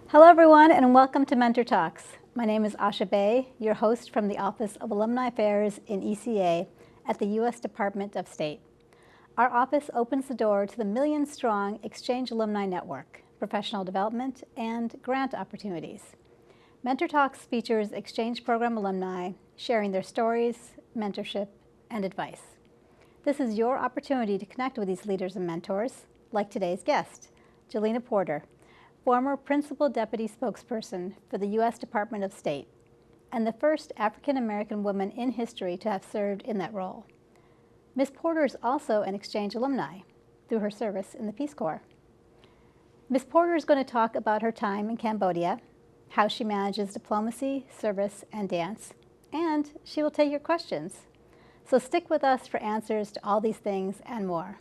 Hello everyone and welcome to Mentor Talks. My name is Asha Bay, your host from the Office of Alumni Affairs in ECA at the U.S. Department of State. Our office opens the door to the million-strong Exchange Alumni Network, professional development, and grant opportunities. Mentor Talks features Exchange Program alumni sharing their stories, mentorship, and advice. This is your opportunity to connect with these leaders and mentors, like today's guest, Jalina Porter, former Principal Deputy Spokesperson for the U.S. Department of State, and the first African-American woman in history to have served in that role. Ms. Porter is also an Exchange alumni through her service in the Peace Corps. Ms. Porter is going to talk about her time in Cambodia, how she manages diplomacy, service, and dance, and she will take your questions. So stick with us for answers to all these things and more.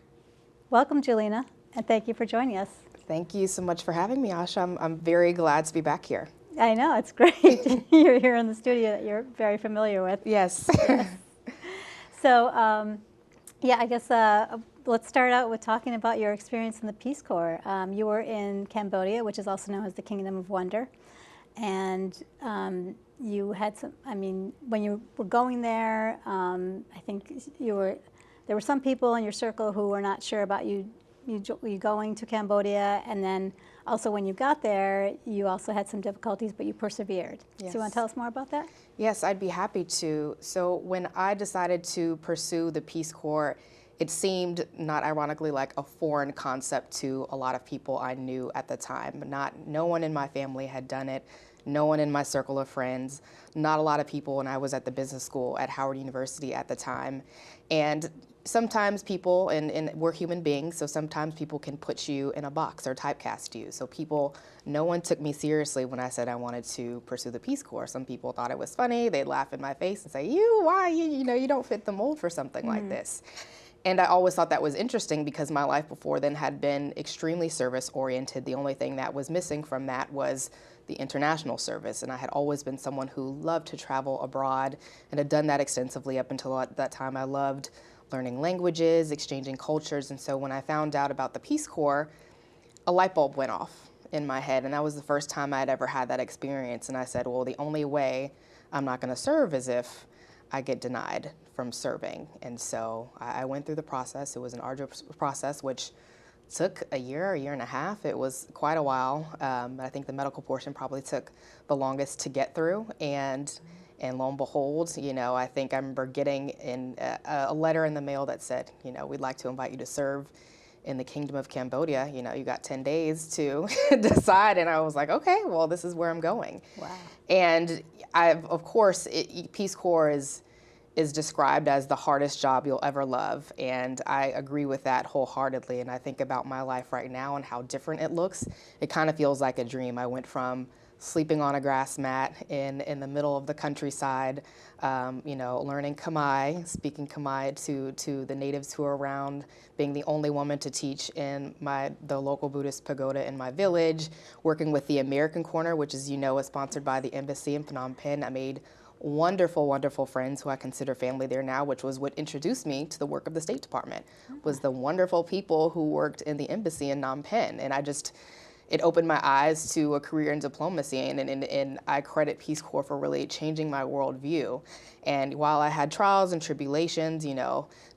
Welcome, Jalina, and thank you for joining us. Thank you so much for having me, Asha. I'm very glad to be back here. I know, it's great. You're here in the studio that you're very familiar with. Yes. Yes. So, I guess let's start out with talking about your experience in the Peace Corps. You were in Cambodia, which is also known as the Kingdom of Wonder. And you had when you were going there, I think there were some people in your circle who were not sure about you going to Cambodia, and then also when you got there, you also had some difficulties, but you persevered. Yes. So you want to tell us more about that? Yes, I'd be happy to. So when I decided to pursue the Peace Corps, it seemed, not ironically, like a foreign concept to a lot of people I knew at the time. No one in my family had done it. No one in my circle of friends, not a lot of people when I was at the business school at Howard University at the time. And sometimes people, and we're human beings, so sometimes people can put you in a box or typecast you. So no one took me seriously when I said I wanted to pursue the Peace Corps. Some people thought it was funny. They'd laugh in my face and say, you don't fit the mold for something like this. And I always thought that was interesting because my life before then had been extremely service-oriented. The only thing that was missing from that was the international service. And I had always been someone who loved to travel abroad and had done that extensively up until that time. I loved learning languages, exchanging cultures. And so when I found out about the Peace Corps, a light bulb went off in my head. And that was the first time I'd ever had that experience. And I said, well, the only way I'm not going to serve is if I get denied from serving. And so I went through the process. It was an arduous process, which took a year and a half. It was quite a while. I think the medical portion probably took the longest to get through. And lo and behold, I think I remember getting a letter in the mail that said, we'd like to invite you to serve in the Kingdom of Cambodia. You got 10 days to decide. And I was like, okay, well, this is where I'm going. Wow. And of course, Peace Corps is described as the hardest job you'll ever love. And I agree with that wholeheartedly. And I think about my life right now and how different it looks. It kind of feels like a dream. I went from sleeping on a grass mat in the middle of the countryside, learning Khmer, speaking Khmer to the natives who are around, being the only woman to teach in the local Buddhist pagoda in my village, working with the American Corner, which is sponsored by the embassy in Phnom Penh. I made wonderful, wonderful friends who I consider family there now, which was what introduced me to the work of the State Department, was the wonderful people who worked in the embassy in Phnom Penh. And it opened my eyes to a career in diplomacy, and I credit Peace Corps for really changing my worldview. And while I had trials and tribulations,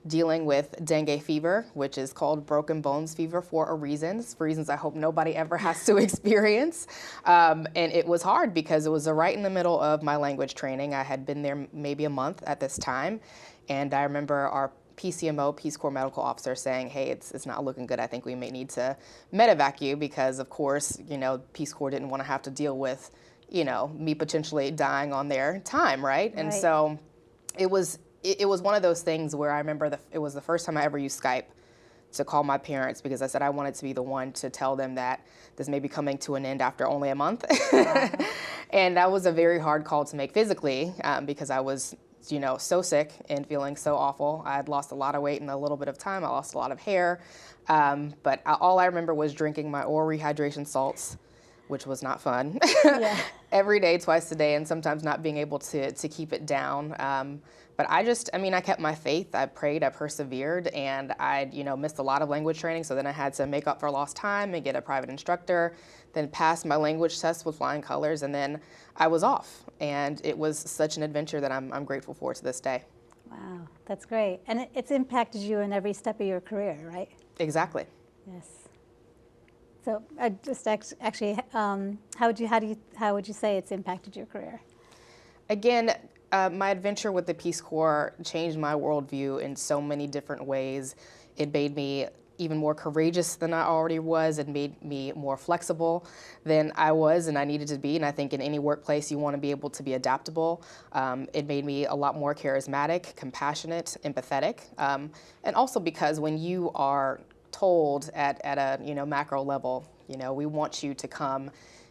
dealing with dengue fever, which is called broken bones fever for reasons I hope nobody ever has to experience. And it was hard because it was right in the middle of my language training. I had been there maybe a month at this time, and I remember our PCMO, Peace Corps Medical Officer, saying, hey, it's not looking good. I think we may need to medevac you because, of course, Peace Corps didn't want to have to deal with, me potentially dying on their time, right? And so it was one of those things where I remember it was the first time I ever used Skype to call my parents because I said I wanted to be the one to tell them that this may be coming to an end after only a month. And that was a very hard call to make physically because I was so sick and feeling so awful. I had lost a lot of weight in a little bit of time. I lost a lot of hair. But all I remember was drinking my oral rehydration salts, which was not fun. Yeah. Every day, twice a day, and sometimes not being able to keep it down. But I kept my faith. I prayed, I persevered, and I, missed a lot of language training. So then I had to make up for lost time and get a private instructor, then pass my language test with flying colors, and then I was off. And it was such an adventure that I'm grateful for to this day. Wow, that's great. And it's impacted you in every step of your career, right? Exactly. Yes. So actually, how would you say it's impacted your career? Again, my adventure with the Peace Corps changed my worldview in so many different ways. It made me even more courageous than I already was. It made me more flexible than I was and I needed to be. And I think in any workplace, you want to be able to be adaptable. It made me a lot more charismatic, compassionate, empathetic. And also because when you are told at a macro level, we want you to come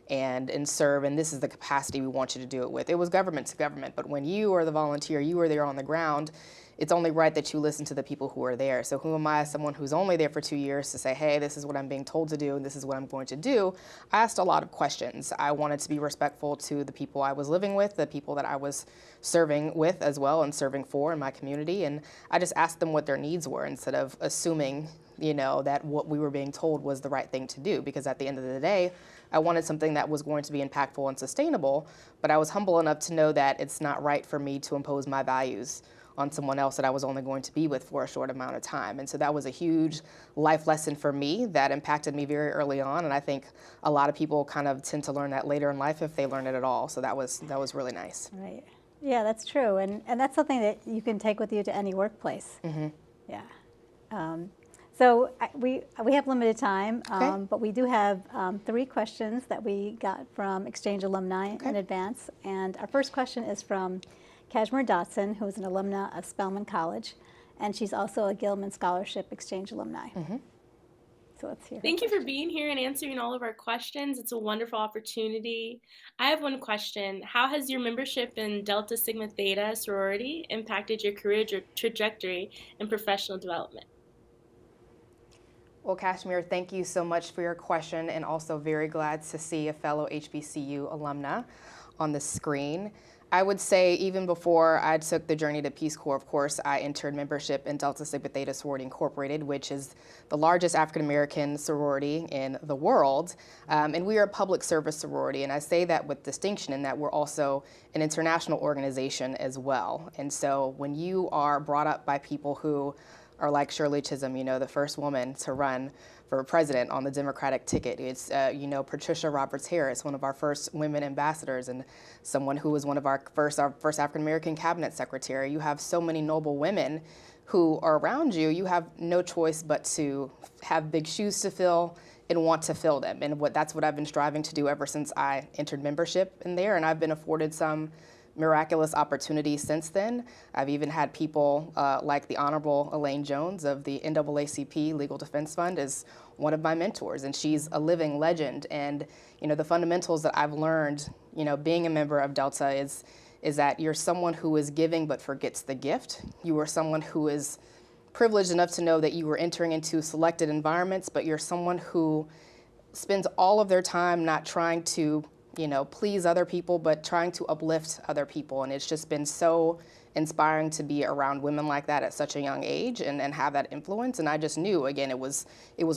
and serve, and this is the capacity we want you to do it with. It was government to government, but when you are the volunteer, you are there on the ground, it's only right that you listen to the people who are there. So who am I, someone who's only there for 2 years, to say, hey, this is what I'm being told to do, and this is what I'm going to do? I asked a lot of questions. I wanted to be respectful to the people I was living with, the people that I was serving with as well and serving for in my community, and I just asked them what their needs were instead of assuming that what we were being told was the right thing to do, because at the end of the day, I wanted something that was going to be impactful and sustainable, but I was humble enough to know that it's not right for me to impose my values on someone else that I was only going to be with for a short amount of time. And so that was a huge life lesson for me that impacted me very early on, and I think a lot of people kind of tend to learn that later in life if they learn it at all, so that was really nice. Right. Yeah, that's true, and that's something that you can take with you to any workplace. Mm-hmm. Yeah. So we have limited time, Okay. but we do have 3 questions that we got from Exchange alumni Okay. in advance. And our first question is from Kashmir Dotson, who is an alumna of Spelman College, and she's also a Gilman Scholarship Exchange alumni. Mm-hmm. So let's hear. Thank you for being here and answering all of our questions. It's a wonderful opportunity. I have one question. How has your membership in Delta Sigma Theta sorority impacted your career trajectory and professional development? Well, Kashmir, thank you so much for your question, and also very glad to see a fellow HBCU alumna on the screen. I would say even before I took the journey to Peace Corps, of course, I entered membership in Delta Sigma Theta Sorority Incorporated, which is the largest African-American sorority in the world. And we are a public service sorority, and I say that with distinction in that we're also an international organization as well. And so when you are brought up by people who are like Shirley Chisholm, the first woman to run for president on the Democratic ticket. It's, Patricia Roberts Harris, one of our first women ambassadors, and someone who was one of our first African-American cabinet secretary. You have so many noble women who are around you. You have no choice but to have big shoes to fill and want to fill them. And that's what I've been striving to do ever since I entered membership in there, and I've been afforded some miraculous opportunities since then. I've even had people like the Honorable Elaine Jones of the NAACP Legal Defense Fund as one of my mentors, and she's a living legend. And the fundamentals that I've learned, being a member of Delta is that you're someone who is giving but forgets the gift. You are someone who is privileged enough to know that you are entering into selected environments, but you're someone who spends all of their time not trying to please other people, but trying to uplift other people. And it's just been so inspiring to be around women like that at such a young age and have that influence. And I just knew, again, it was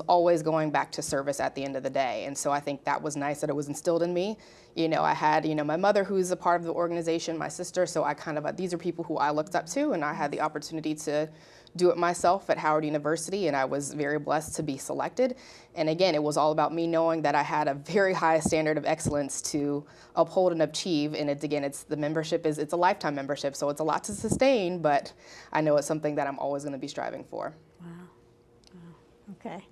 always going back to service at the end of the day. And so I think that was nice that it was instilled in me. I had, my mother who's a part of the organization, my sister, so I these are people who I looked up to, and I had the opportunity to do it myself at Howard University, and I was very blessed to be selected. And again, it was all about me knowing that I had a very high standard of excellence to uphold and achieve. And it's the membership it's a lifetime membership, so it's a lot to sustain, but I know it's something that I'm always going to be striving for. Wow. Okay.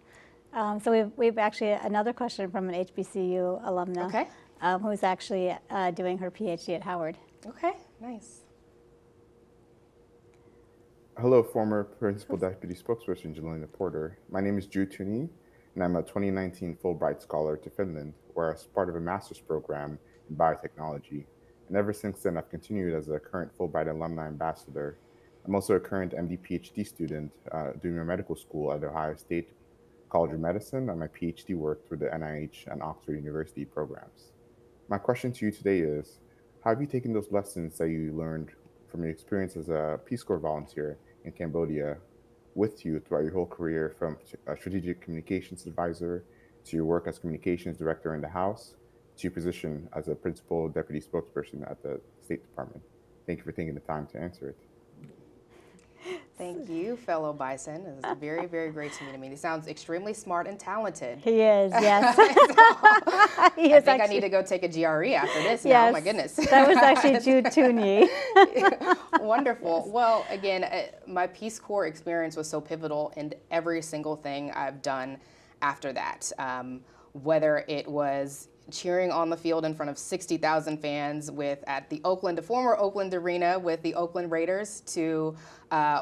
So we've actually another question from an HBCU alumna. Okay. Who's actually doing her PhD at Howard. Okay, nice. Hello, former Principal Deputy Spokesperson Jalina Porter. My name is Drew Tooney, and I'm a 2019 Fulbright Scholar to Finland, where I was part of a master's program in biotechnology. And ever since then, I've continued as a current Fulbright Alumni Ambassador. I'm also a current MD PhD student doing my medical school at Ohio State College of Medicine, and my PhD work through the NIH and Oxford University programs. My question to you today is, how have you taken those lessons that you learned from your experience as a Peace Corps volunteer in Cambodia with you throughout your whole career, from a strategic communications advisor to your work as communications director in the House to your position as a principal deputy spokesperson at the State Department? Thank you for taking the time to answer it. Thank you, fellow Bison. It's very, very great to meet him. He sounds extremely smart and talented. He is, yes. I think I need to go take a GRE after this now. Yes, Oh my goodness. That was actually Jude Tooney. Wonderful. Yes. Well, again, my Peace Corps experience was so pivotal in every single thing I've done after that. Whether it was cheering on the field in front of 60,000 fans at the former Oakland Arena with the Oakland Raiders, to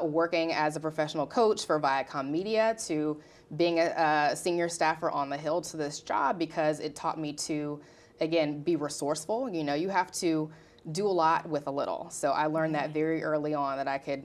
working as a professional coach for Viacom Media, to being a senior staffer on the Hill, to this job, because it taught me to, again, be resourceful. You have to do a lot with a little. So I learned that very early on, that I could,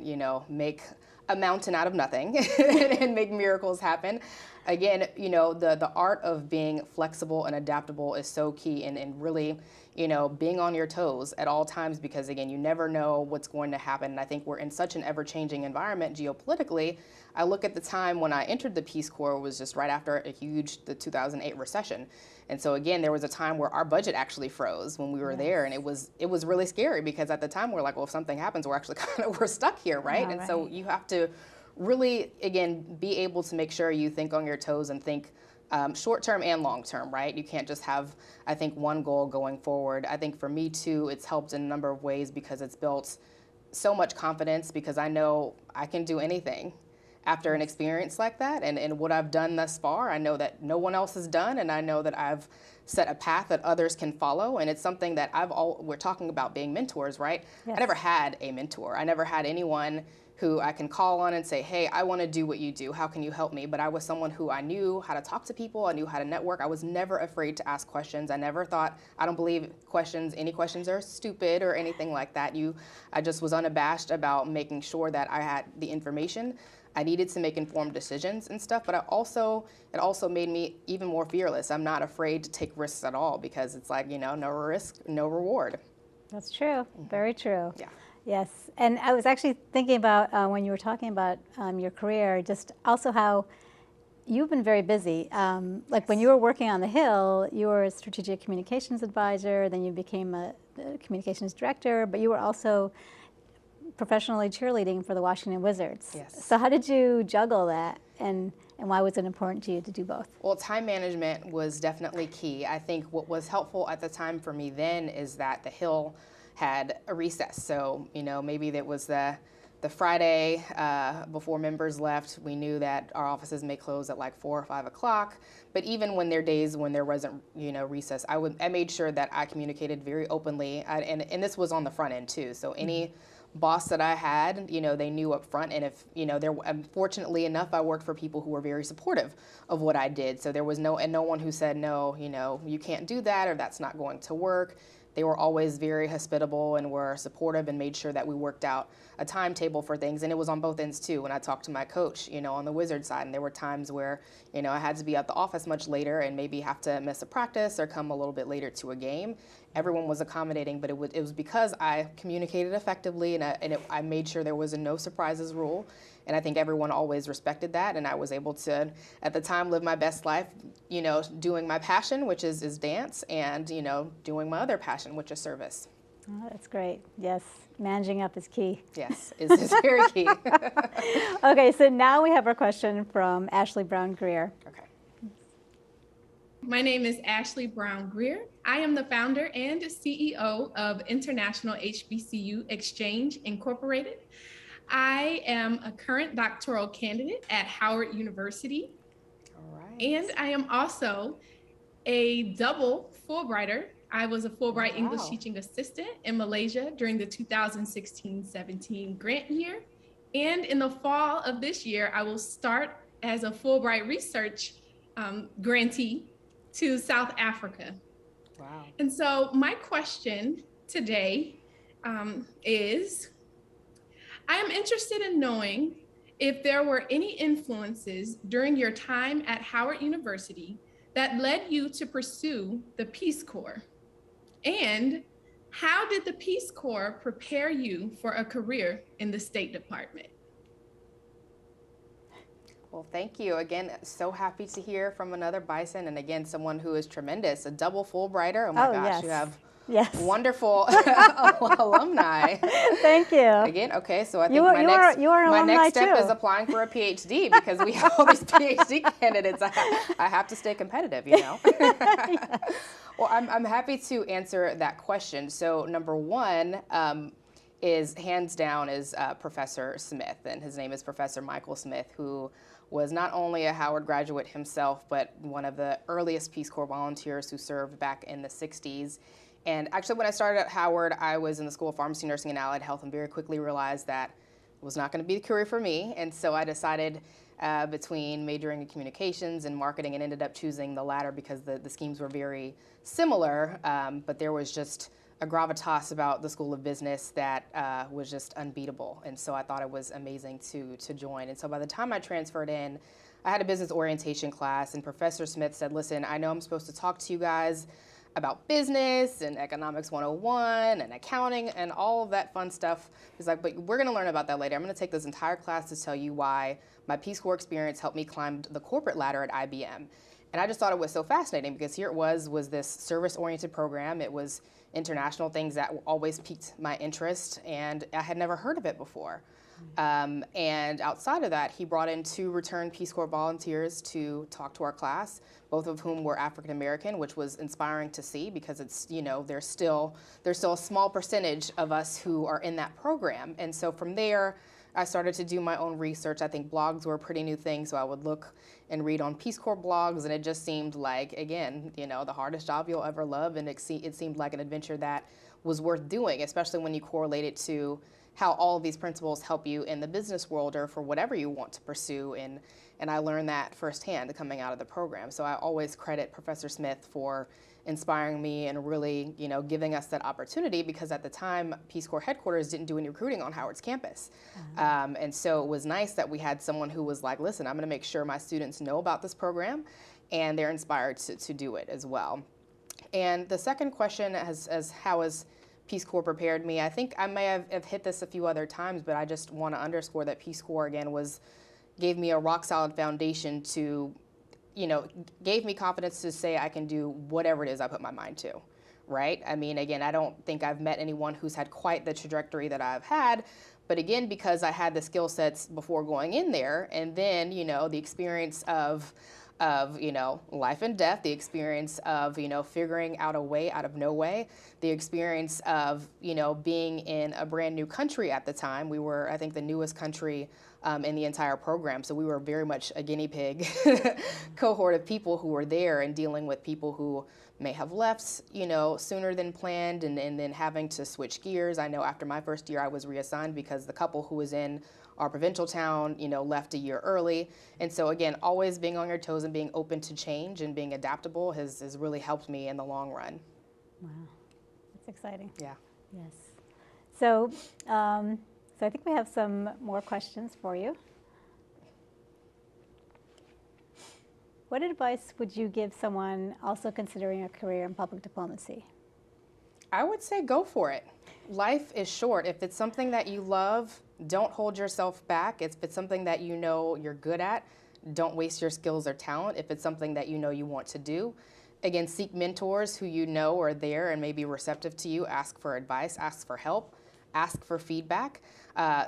make a mountain out of nothing and make miracles happen. Again, the art of being flexible and adaptable is so key, and really, being on your toes at all times, because again, you never know what's going to happen. And I think we're in such an ever-changing environment geopolitically. I look at the time when I entered the Peace Corps was just right after the 2008 recession. And so again, there was a time where our budget actually froze when we were there, and it was really scary, because at the time we're like, well, if something happens, we're actually we're stuck here, right? Yeah, and so you have to really, again, be able to make sure you think on your toes and think short-term and long-term, right? You can't just have, I think, one goal going forward. I think for me, too, it's helped in a number of ways, because it's built so much confidence, because I know I can do anything after an experience like that. And what I've done thus far, I know that no one else has done, and I know that I've set a path that others can follow. And it's something that we're talking about being mentors, right? Yes. I never had a mentor. I never had anyone who I can call on and say, hey, I want to do what you do. How can you help me? But I was someone who I knew how to talk to people. I knew how to network. I was never afraid to ask questions. I never thought, I don't believe any questions are stupid or anything like that. I just was unabashed about making sure that I had the information I needed to make informed decisions and stuff. But it also made me even more fearless. I'm not afraid to take risks at all, because it's like, no risk, no reward. That's true. Very true. Yeah. Yes, and I was actually thinking about when you were talking about your career, just also how you've been very busy. Like when you were working on the Hill, you were a strategic communications advisor, then you became a communications director, but you were also professionally cheerleading for the Washington Wizards. Yes. So how did you juggle that, and why was it important to you to do both? Well, time management was definitely key. I think what was helpful at the time for me then is that the Hill had a recess. So, maybe that was the Friday before members left. We knew that our offices may close at like 4 or 5 o'clock. But even when there were days when there wasn't, recess, I made sure that I communicated very openly. And this was on the front end too. So any boss that I had, they knew up front. And if, fortunately enough, I worked for people who were very supportive of what I did. So there was no one who said, no, you can't do that, or that's not going to work. They were always very hospitable and were supportive, and made sure that we worked out a timetable for things. And it was on both ends too. When I talked to my coach, on the Wizard side, and there were times where, I had to be at the office much later and maybe have to miss a practice or come a little bit later to a game. Everyone was accommodating, but it was because I communicated effectively, and I made sure there was a no surprises rule. And I think everyone always respected that, and I was able to, at the time, live my best life, doing my passion, which is dance, and, doing my other passion, which is service. Oh, that's great. Yes, managing up is key. Yes, is very key. Okay, so now we have our question from Ashley Brown Greer. Okay. My name is Ashley Brown Greer. I am the founder and CEO of International HBCU Exchange Incorporated. I am a current doctoral candidate at Howard University. All right. And I am also a double Fulbrighter. I was a Fulbright English teaching assistant in Malaysia during the 2016-17 grant year. And in the fall of this year, I will start as a Fulbright research grantee to South Africa. Wow. And so my question today is, I am interested in knowing if there were any influences during your time at Howard University that led you to pursue the Peace Corps, and how did the Peace Corps prepare you for a career in the State Department? Well, thank you. Again, so happy to hear from another Bison, and again, someone who is tremendous, a double Fulbrighter. Oh my gosh, yes. you have wonderful alumni. Thank you. Again, okay, so I think you are my next step too. is applying for a PhD because we have all these PhD candidates. I have to stay competitive, you know. Yes. Well, I'm happy to answer that question. So number one, is hands down is Professor Smith, and his name is Professor Michael Smith, who was not only a Howard graduate himself, but one of the earliest Peace Corps volunteers who served back in the 60s. And actually, when I started at Howard, I was in the School of Pharmacy, Nursing, and Allied Health, and very quickly realized that it was not going to be the career for me. And so I decided between majoring in communications and marketing, and ended up choosing the latter because the schemes were very similar, but there was just a gravitas about the School of Business that was just unbeatable. And so I thought it was amazing to join. And so by the time I transferred in, I had a business orientation class, and Professor Smith said, listen, I know I'm supposed to talk to you guys about business and economics 101 and accounting and all of that fun stuff. He's like, but we're gonna learn about that later. I'm gonna take this entire class to tell you why my Peace Corps experience helped me climb the corporate ladder at IBM. And I just thought it was so fascinating because here it was this service-oriented program. It was international things that always piqued my interest, and I had never heard of it before. And outside of that, he brought in 2 returned Peace Corps volunteers to talk to our class, both of whom were African American, which was inspiring to see because it's, you know, there's still a small percentage of us who are in that program. And so from there, I started to do my own research. I think blogs were a pretty new thing, so I would look and read on Peace Corps blogs, and it just seemed like, again, you know, the hardest job you'll ever love, and it seemed like an adventure that was worth doing, especially when you correlate it to how all of these principles help you in the business world or for whatever you want to pursue, and I learned that firsthand coming out of the program. So I always credit Professor Smith for inspiring me and really, you know, giving us that opportunity, because at the time, Peace Corps headquarters didn't do any recruiting on Howard's campus. And so it was nice that we had someone who was like, listen, I'm gonna make sure my students know about this program and they're inspired to do it as well. And the second question as how has Peace Corps prepared me, I think I may have hit this a few other times, but I just wanna underscore that Peace Corps, again, gave me a rock solid foundation to, you know, gave me confidence to say I can do whatever it is I put my mind to, right? I mean, again, I don't think I've met anyone who's had quite the trajectory that I've had, but again, because I had the skill sets before going in there, and then, you know, the experience of you know, life and death, the experience of, you know, figuring out a way out of no way, the experience of, you know, being in a brand new country at the time. We were, I think, the newest country in the entire program. So we were very much a guinea pig cohort of people who were there and dealing with people who may have left, you know, sooner than planned, and then having to switch gears. I know after my first year I was reassigned because the couple who was in our provincial town, you know, left a year early. And so again, always being on your toes and being open to change and being adaptable has really helped me in the long run. Wow, that's exciting. Yeah. Yes. So, so I think we have some more questions for you. What advice would you give someone also considering a career in public diplomacy? I would say go for it. Life is short. If it's something that you love, don't hold yourself back. If it's something that you know you're good at, don't waste your skills or talent. If it's something that you know you want to do, again, seek mentors who you know are there and may be receptive to you. Ask for advice, ask for help, ask for feedback.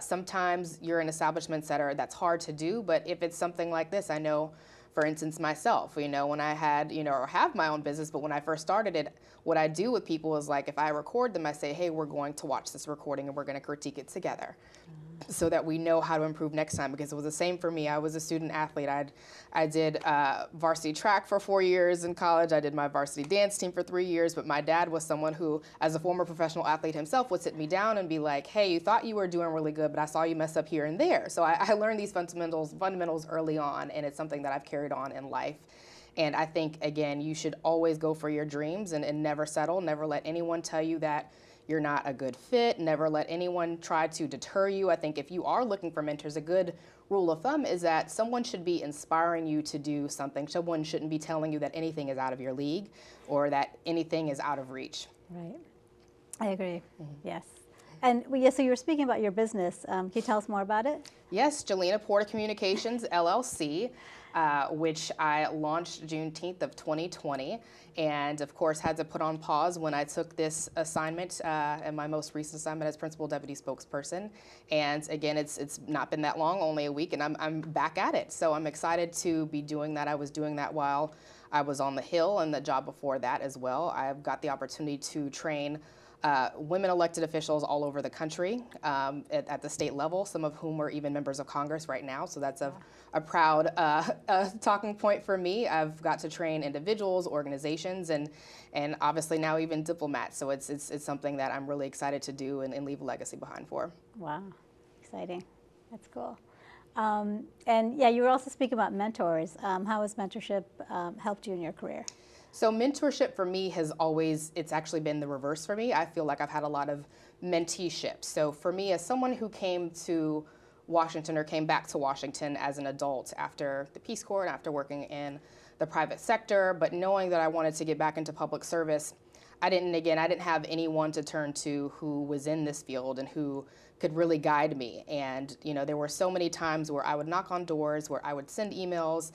Sometimes you're in establishments that's hard to do, but if it's something like this, I know, for instance, myself, you know, when I had, you know, or have my own business, but when I first started it, what I do with people is like, if I record them, I say, hey, we're going to watch this recording and we're going to critique it together so that we know how to improve next time, because it was the same for me. I was a student athlete. I did varsity track for 4 years in college. I did my varsity dance team for 3 years, but my dad was someone who, as a former professional athlete himself, would sit me down and be like, hey, you thought you were doing really good, but I saw you mess up here and there. So I learned these fundamentals early on, and it's something that I've carried on in life. And I think, again, you should always go for your dreams and never settle. Never let anyone tell you that you're not a good fit. Never let anyone try to deter you. I think if you are looking for mentors, a good rule of thumb is that someone should be inspiring you to do something. Someone shouldn't be telling you that anything is out of your league or that anything is out of reach. Right. I agree. Yes. And well, yeah, so you were speaking about your business. Can you tell us more about it? Yes, Jalina Porter Communications, LLC, which I launched Juneteenth of 2020, and of course had to put on pause when I took this assignment, and my most recent assignment as Principal Deputy Spokesperson. And again, it's not been that long, only a week, and I'm back at it. So I'm excited to be doing that. I was doing that while I was on the Hill, and the job before that as well. I've got the opportunity to train women elected officials all over the country at the state level, some of whom are even members of Congress right now. So that's a proud talking point for me. I've got to train individuals, organizations, and obviously now even diplomats. So it's something that I'm really excited to do and leave a legacy behind for. Wow, exciting. That's cool. And yeah, you were also speaking about mentors. How has mentorship helped you in your career? So mentorship for me has always, it's actually been the reverse for me. I feel like I've had a lot of menteeship. So for me, as someone who came to Washington or came back to Washington as an adult after the Peace Corps and after working in the private sector, but knowing that I wanted to get back into public service, I didn't have anyone to turn to who was in this field and who could really guide me. And, there were so many times where I would knock on doors, where I would send emails,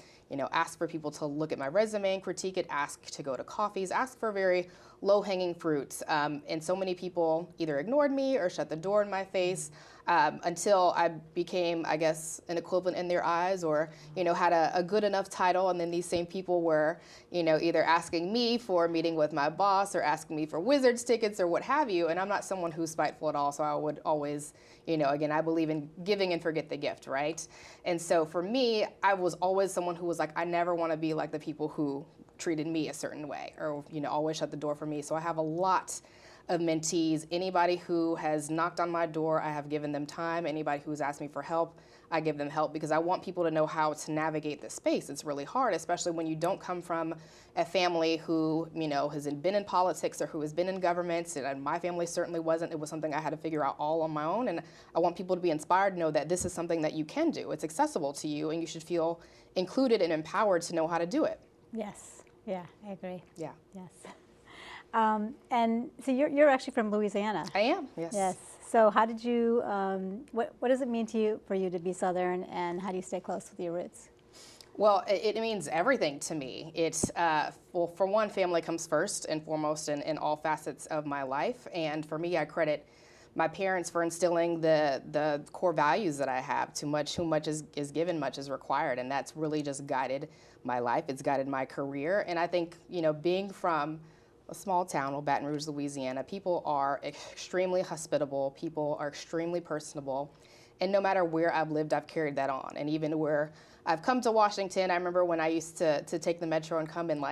ask for people to look at my resume and critique it, ask to go to coffees, ask for very low-hanging fruits. And so many people either ignored me or shut the door in my face until I became, I guess, an equivalent in their eyes or, had a good enough title. And then these same people were, either asking me for a meeting with my boss or asking me for Wizards tickets or what have you. And I'm not someone who's spiteful at all. So I would always, again, I believe in giving and forget the gift, right? And so for me, I was always someone who was like, I never want to be like the people who treated me a certain way or, always shut the door for me. So I have a lot of mentees. Anybody who has knocked on my door, I have given them time. Anybody who's asked me for help, I give them help because I want people to know how to navigate this space. It's really hard, especially when you don't come from a family who, has been in politics or who has been in government. And my family certainly wasn't. It was something I had to figure out all on my own. And I want people to be inspired to know that this is something that you can do. It's accessible to you and you should feel included and empowered to know how to do it. Yes. Yeah, I agree. Yeah. Yes. And so you're actually from Louisiana. I am, yes. Yes. So how did you, what does it mean to you for you to be Southern, and how do you stay close with your roots? Well, it means everything to me. It's, well, for one, family comes first and foremost in all facets of my life. And for me, I credit my parents for instilling the core values that I have. Too much is given, much is required. And that's really just guided my life. It's guided my career. And I think, being from a small town, Baton Rouge, Louisiana, people are extremely hospitable. People are extremely personable. And no matter where I've lived, I've carried that on. And even where I've come to Washington, I remember when I used to take the metro and come and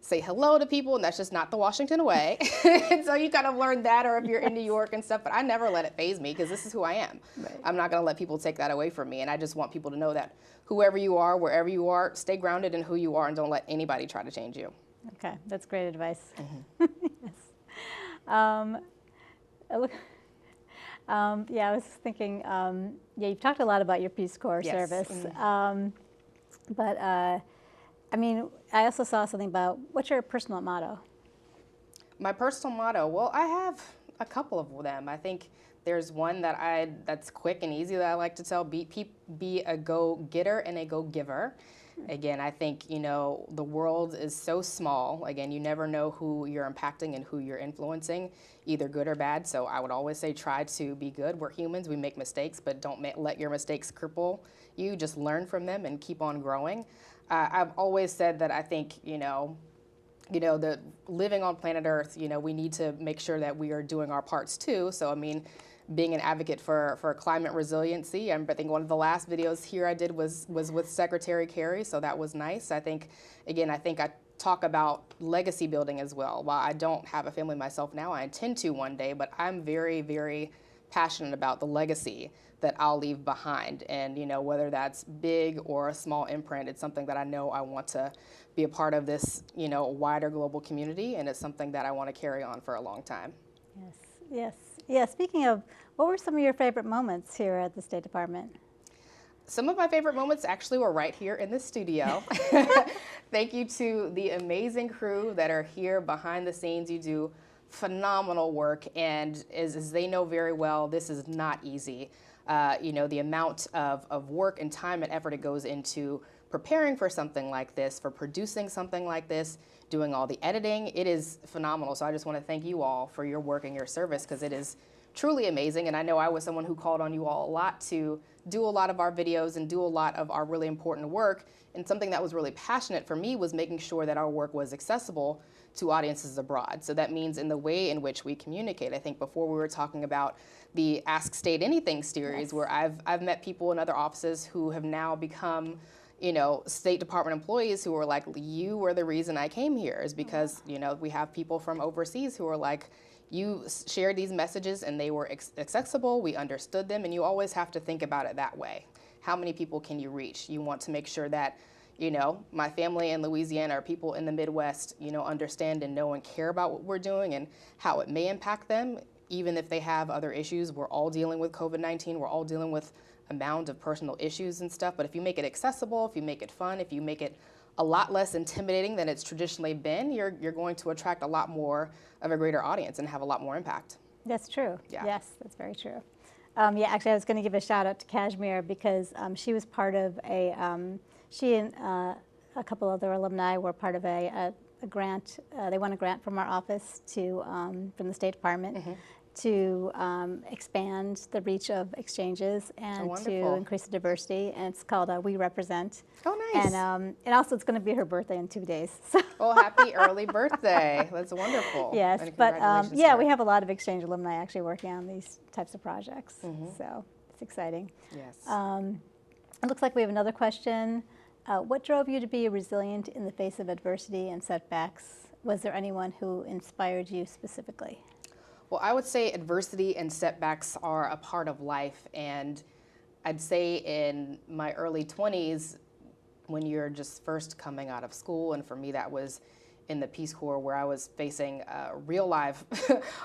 say hello to people, and that's just not the Washington way. And so you kind of learn that, or if you're in New York and stuff, but I never let it faze me because this is who I am. Right. I'm not gonna let people take that away from me. And I just want people to know that whoever you are, wherever you are, stay grounded in who you are and don't let anybody try to change you. Okay, that's great advice. Yes. Yeah, I was thinking, you've talked a lot about your Peace Corps service. But I mean, I also saw something about, what's your personal motto? My personal motto, well, I have a couple of them. I think there's one that's quick and easy that I like to tell, be a go-getter and a go-giver. Again, I think, the world is so small. Again, you never know who you're impacting and who you're influencing, either good or bad. So I would always say try to be good. We're humans, we make mistakes, but don't let your mistakes cripple you. Just learn from them and keep on growing. I've always said that I think, the living on planet Earth, we need to make sure that we are doing our parts too. So, I mean, being an advocate for climate resiliency. I think one of the last videos here I did was with Secretary Kerry, so that was nice. I think I talk about legacy building as well. While I don't have a family myself now, I intend to one day, but I'm very, very passionate about the legacy that I'll leave behind. And, whether that's big or a small imprint, it's something that I know I want to be a part of this, wider global community, and it's something that I want to carry on for a long time. Yes. Yes. Yeah, speaking of, what were some of your favorite moments here at the State Department? Some of my favorite moments actually were right here in the studio. Thank you to the amazing crew that are here behind the scenes. You do phenomenal work, and as they know very well, this is not easy. You know, the amount of work and time and effort it goes into preparing for something like this, for producing something like this, doing all the editing, it is phenomenal. So I just want to thank you all for your work and your service, because it is truly amazing. And I know I was someone who called on you all a lot to do a lot of our videos and do a lot of our really important work. And something that was really passionate for me was making sure that our work was accessible to audiences abroad. So that means in the way in which we communicate. I think before we were talking about the Ask State Anything series, where I've met people in other offices who have now become, you know, State Department employees who were like, you were the reason I came here, is because, you know, we have people from overseas who are like, you shared these messages and they were accessible, we understood them, and you always have to think about it that way. How many people can you reach? You want to make sure that, you know, my family in Louisiana or people in the Midwest, you know, understand and know and care about what we're doing and how it may impact them, even if they have other issues. We're all dealing with COVID-19, we're all dealing with a mound of personal issues and stuff, but if you make it accessible, if you make it fun, if you make it a lot less intimidating than it's traditionally been, you're going to attract a lot more of a greater audience and have a lot more impact. That's true. Yeah. Yes, that's very true. Yeah, actually, I was going to give a shout out to Kashmir because she was part of she and a couple other alumni were part of a grant. They won a grant from our office from the State Department to expand the reach of exchanges and to increase the diversity. And it's called We Represent. Oh, nice. And also it's going to be her birthday in 2 days. So. Well, happy early birthday. That's wonderful. Yes, but yeah, we have a lot of exchange alumni actually working on these types of projects. So it's exciting. Yes. It looks like we have another question. What drove you to be resilient in the face of adversity and setbacks? Was there anyone who inspired you specifically? Well, I would say adversity and setbacks are a part of life, and I'd say in my early 20s, when you're just first coming out of school, and for me that was in the Peace Corps, where I was facing real life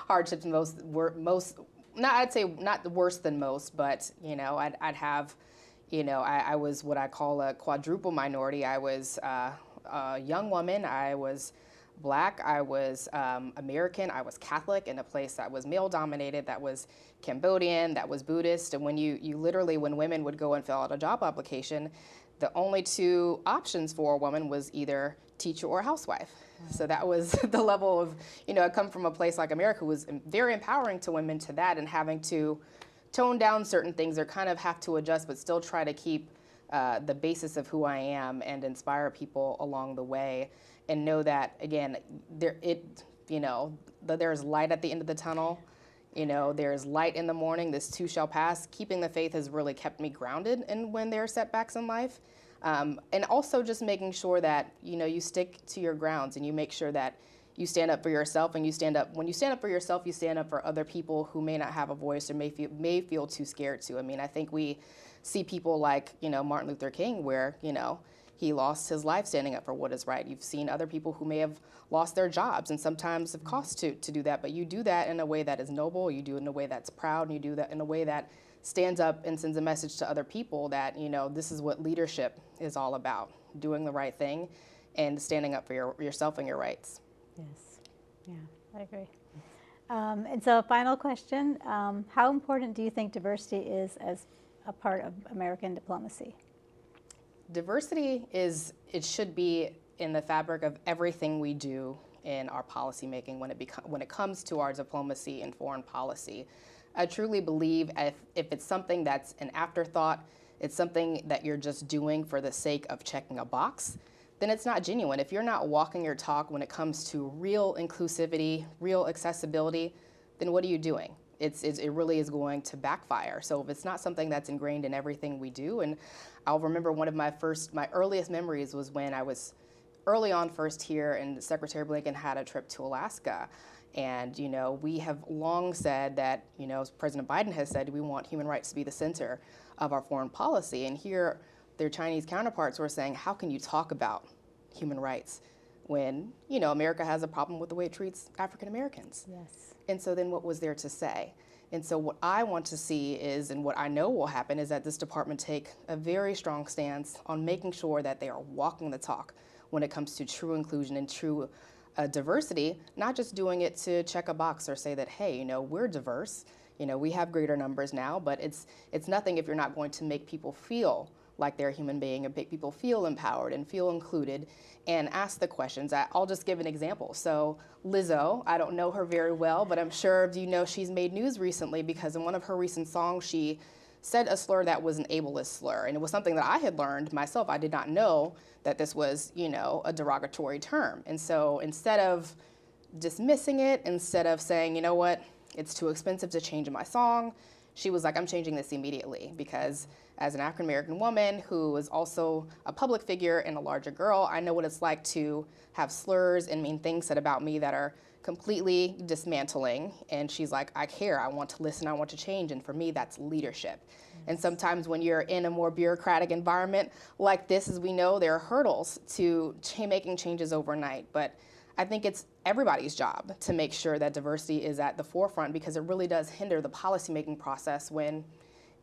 hardships, I'd say not the worse than most, but you know, I'd have, you know, I was what I call a quadruple minority. I was a young woman, I was Black, I was American, I was Catholic in a place that was male dominated, that was Cambodian, that was Buddhist. And when you literally, when women would go and fill out a job application, the only two options for a woman was either teacher or housewife. So that was the level of, you know, I come from a place like America was very empowering to women to that, and having to tone down certain things or kind of have to adjust, but still try to keep the basis of who I am and inspire people along the way. And know that, again, there's light at the end of the tunnel. You know, there's light in the morning. This too shall pass. Keeping the faith has really kept me grounded in when there are setbacks in life. And also just making sure that, you know, you stick to your grounds and you make sure that you stand up for yourself, and when you stand up for yourself, you stand up for other people who may not have a voice or may feel too scared to. I mean, I think we see people like, you know, Martin Luther King, where, you know, he lost his life standing up for what is right. You've seen other people who may have lost their jobs and sometimes have cost to do that, but you do that in a way that is noble, you do it in a way that's proud, and you do that in a way that stands up and sends a message to other people that, you know, this is what leadership is all about, doing the right thing and standing up for yourself and your rights. Yes, yeah, I agree. And so final question, how important do you think diversity is as a part of American diplomacy? Diversity it should be in the fabric of everything we do in our policymaking when it comes to our diplomacy and foreign policy. I truly believe if it's something that's an afterthought, it's something that you're just doing for the sake of checking a box, then it's not genuine. If you're not walking your talk when it comes to real inclusivity, real accessibility, then what are you doing? It really is going to backfire. So if it's not something that's ingrained in everything we do, and I'll remember one of my earliest memories was when I was early on first here, and Secretary Blinken had a trip to Alaska. And, you know, we have long said that, you know, as President Biden has said, we want human rights to be the center of our foreign policy. And here, their Chinese counterparts were saying, how can you talk about human rights when, America has a problem with the way it treats African Americans. Yes. And so then what was there to say? And so what I want to see is, and what I know will happen, is that this department take a very strong stance on making sure that they are walking the talk when it comes to true inclusion and true diversity, not just doing it to check a box or say that, hey, we're diverse, we have greater numbers now, but it's nothing if you're not going to make people feel like they're a human being and make people feel empowered and feel included and ask the questions. I'll just give an example. So Lizzo, I don't know her very well, but I'm sure she's made news recently because in one of her recent songs, she said a slur that was an ableist slur. And it was something that I had learned myself. I did not know that this was, a derogatory term. And so instead of dismissing it, instead of saying, you know what, it's too expensive to change in my song, she was like, I'm changing this immediately, because as an African American woman who is also a public figure and a larger girl, I know what it's like to have slurs and mean things said about me that are completely dismantling. And she's like, I care, I want to listen, I want to change. And for me, that's leadership. And sometimes when you're in a more bureaucratic environment like this, as we know, there are hurdles to making changes overnight. But I think it's everybody's job to make sure that diversity is at the forefront, because it really does hinder the policymaking process when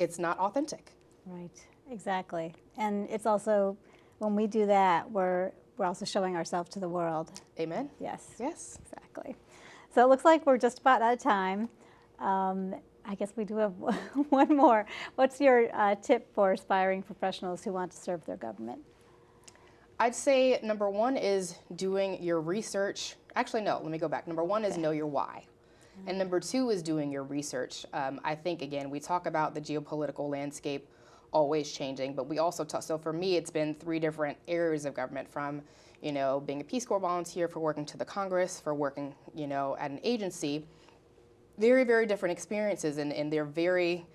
it's not authentic. Right, exactly. And it's also, when we do that, we're also showing ourselves to the world. Amen. Yes. Yes. Exactly. So it looks like we're just about out of time. I guess we do have one more. What's your tip for aspiring professionals who want to serve their government? I'd say number one is doing your research. Actually, no, let me go back. Number one is know your why. And number two is doing your research. I think, again, we talk about the geopolitical landscape always changing, but we also talk, so for me, it's been 3 different areas of government, from, being a Peace Corps volunteer, for working to the Congress, for working, at an agency. Very, very different experiences, and they're very,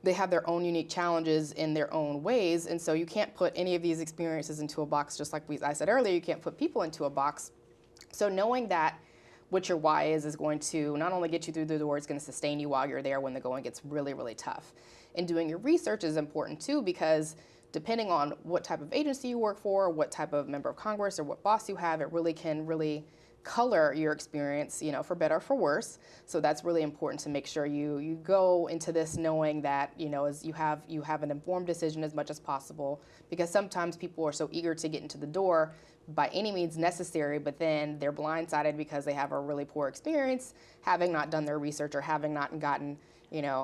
they have their own unique challenges in their own ways, and so you can't put any of these experiences into a box, just like I said earlier, you can't put people into a box. So knowing that what your why is going to not only get you through the door, it's going to sustain you while you're there when the going gets really, really tough. And doing your research is important too, because depending on what type of agency you work for, what type of member of Congress or what boss you have, it really can color your experience, for better or for worse. So that's really important to make sure you go into this knowing that, as you have an informed decision as much as possible, because sometimes people are so eager to get into the door by any means necessary, but then they're blindsided because they have a really poor experience, having not done their research or having not gotten,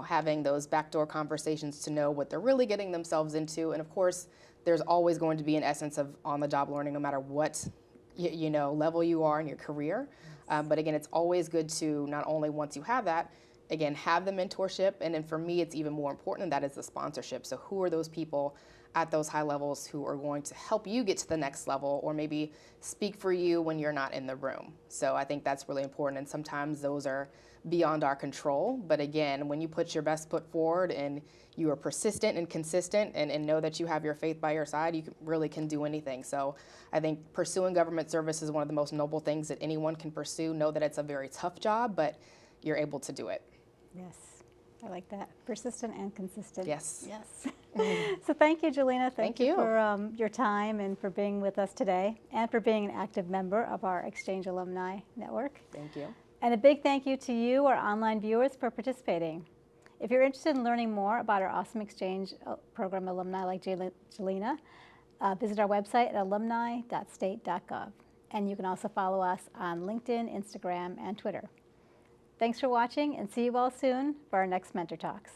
having those backdoor conversations to know what they're really getting themselves into. And of course, there's always going to be an essence of on-the-job learning, no matter what level you are in your career. But again, it's always good to not only, once you have that, again, have the mentorship. And then for me, it's even more important, and that is the sponsorship. So who are those people at those high levels who are going to help you get to the next level, or maybe speak for you when you're not in the room? So I think that's really important. And sometimes those are beyond our control. But again, when you put your best foot forward and you are persistent and consistent, and know that you have your faith by your side, you really can do anything. So I think pursuing government service is one of the most noble things that anyone can pursue. Know that it's a very tough job, but you're able to do it. Yes, I like that. Persistent and consistent. Yes. Yes. So thank you, Jalina. Thank you. For your time and for being with us today, and for being an active member of our Exchange Alumni Network. Thank you. And a big thank you to you, our online viewers, for participating. If you're interested in learning more about our awesome exchange program alumni like Jalina, visit our website at alumni.state.gov. And you can also follow us on LinkedIn, Instagram, and Twitter. Thanks for watching, and see you all soon for our next Mentor Talks.